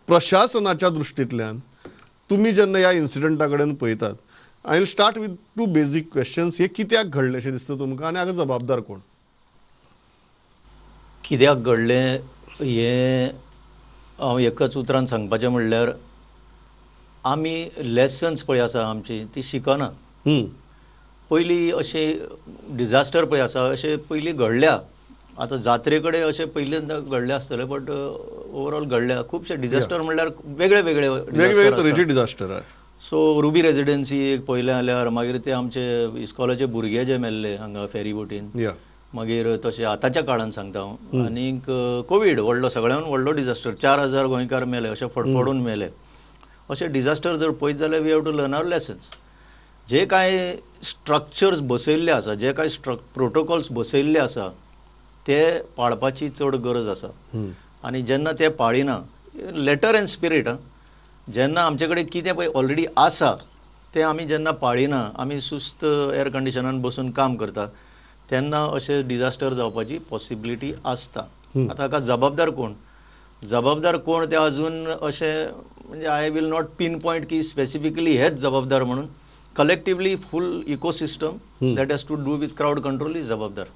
प्रशासनाच्या दृष्टींतल्यान तुम्ही जेन्ना ह्या इन्सिडंटा कडेन पळयतात, I will start with 2 basic questions. हे कित्याक घडलें अशें दिसता तुमकां आनी हाका जबाबदार कोण? कित्याक घडलें हें हांव एकच उतरान सांगपाचें म्हणल्यार आमी लेसन्स पळय आसा आमची ती शिकना. पयलीं अशें डिजास्टर पळय आसा अशें पयलीं घडल्या. आतां जात्रे कडेन अशें पयलींदा घडलें आसतलें, बट ओवरऑल घडल्या खुबशे डिजास्टर म्हणल्यार वेगळे वेगवेगळे तरेचे डिजास्टर आहे. सो रुबी रेजिडेन्सी एक पळयलें जाल्यार मागीर ते आमचे इस्कॉलाचे भुरगे जे मेल्ले हांगा फेरी बोटीन, मागीर तशें आतांच्या काळान सांगता हांव, आनीक कोवीड व्हडलो सगळ्यान व्हडलो डिजास्टर, 4,000 गोंयकार मेले, अशें फडफडून मेले. अशें डिजास्टर जर पळयत जाल्यार we have to learn our lessons. जे कांय स्ट्रक्चर्स बसयल्ले आसा, जे कांय प्रोटोकॉल्स बसयल्ले आसा ते पाळपाची चड गरज आसा. आनी जेन्ना ते पाळिना, लेटर एंड स्पिरीट, जेन्ना आमचे कडेन कितें पळय ऑलरेडी आसा तें आमी जेन्ना पाळिना, आमी सुस्त एअर कंडिशनान बसून काम करता, तेन्ना अशे डिजास्टर जावपाची पॉसिबिलिटी आसता. आतां हाका जबाबदार कोण? जबाबदार कोण ते अजून अशें म्हणजे I will not pinpoint की स्पेसिफिकली हेच जबाबदार म्हणून. Collectively full ecosystem that has to do with crowd control is जबाबदार.